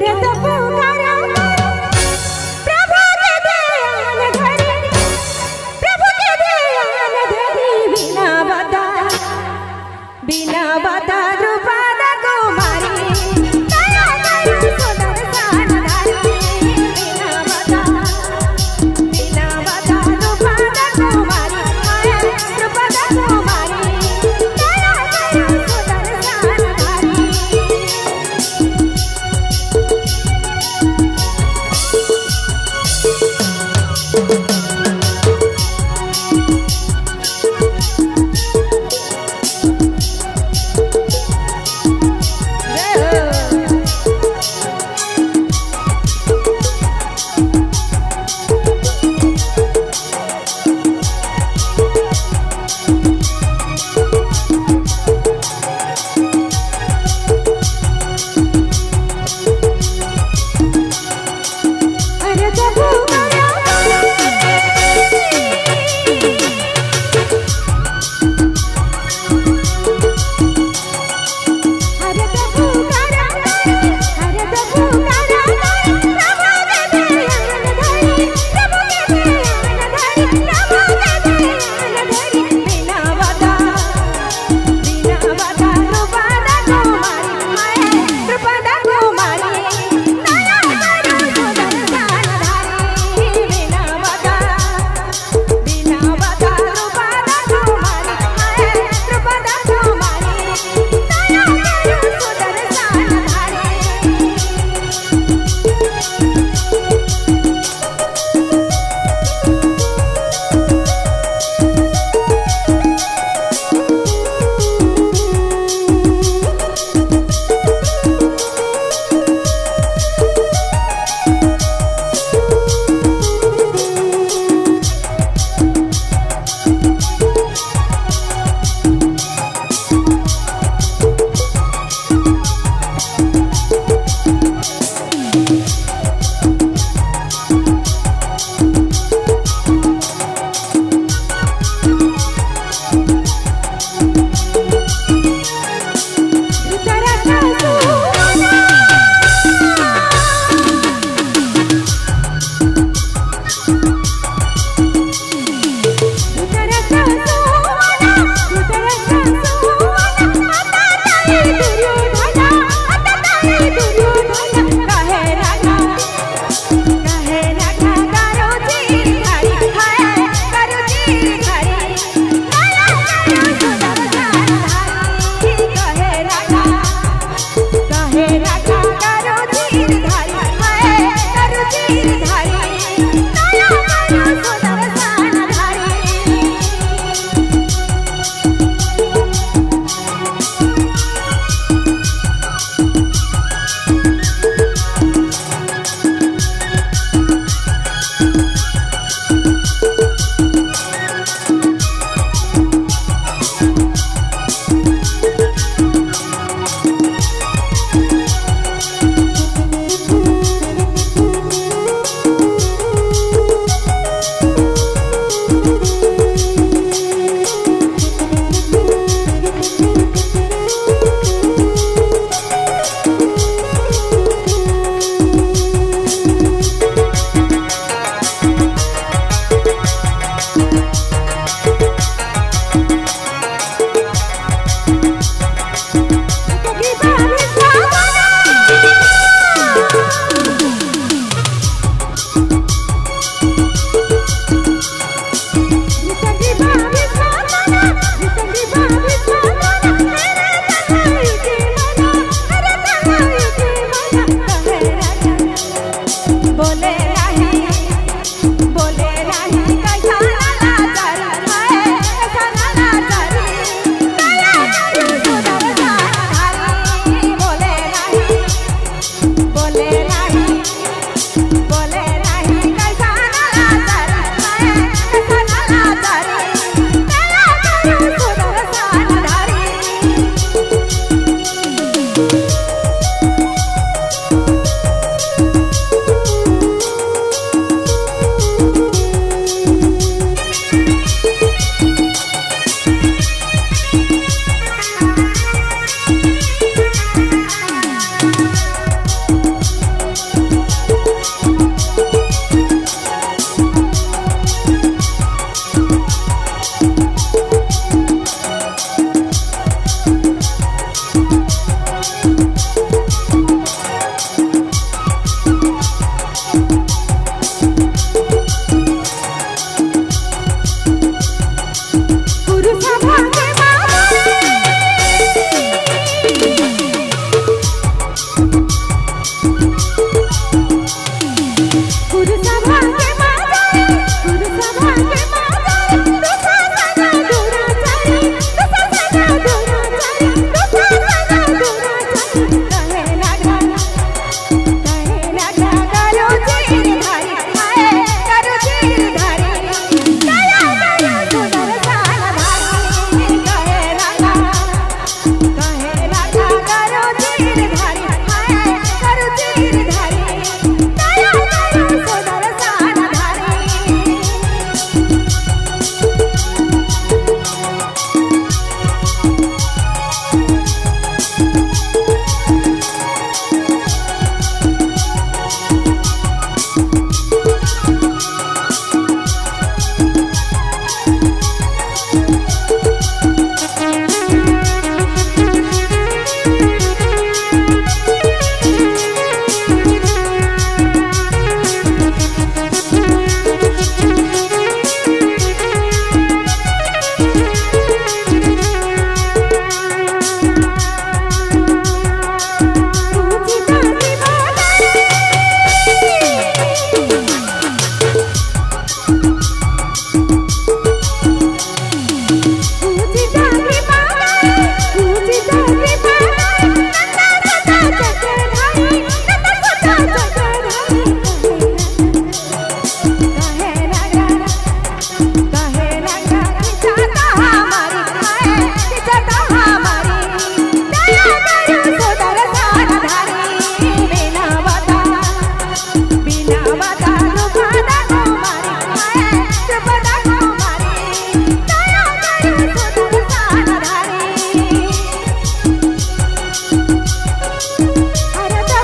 करत पुकारा प्रभु के ध्यान धरी प्रभु के ध्यान धरी बिना बता द्रुपद कुमारी दया करो सुदर्शन धारी बिना बता द्रुपद कुमारी द्रुपद कुमारी दया करो सुदर्शन धारी।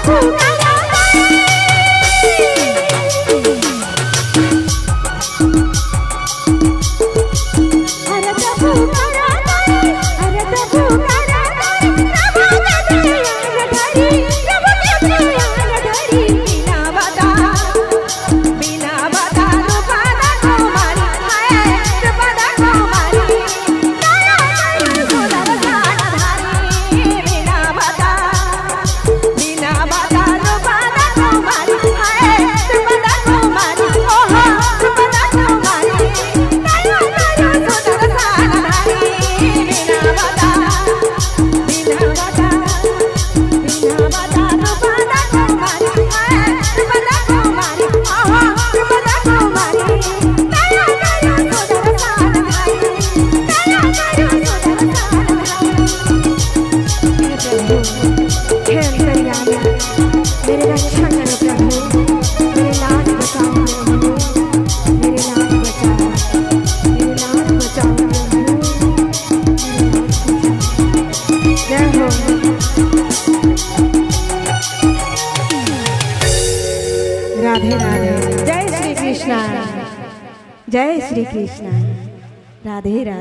पुकारा अरे तो पुकारा अरे तो पुकारा प्रभु के प्यार धरी प्रभु के प्यार धरी बिना बता रूपादा कुमारी हाय रूपादा कुमारी तारा तारा सुंदर गाना धारी बिना बता रूपादा कुमारी हाय रूपादा कुमारी ओहो रूपादा कुमारी तारा तारा सुंदर गाना धारी बिना बता रूपादा कुमारी हाय रूपादा कुमारी ओहो रूपादा कुमारी तारा तारा सुंदर गाना धारी तारा तारा सुंदर गाना धारी हे अंतर्यामी मेरे रक्षा करो प्रभु मेरे लाज बचाओ प्रभु मेरे लाज बचाओ मेरे लाज बचाओ प्रभु जय हो राधे राधे जय श्री कृष्ण जय श्री कृष्ण राधे राधे।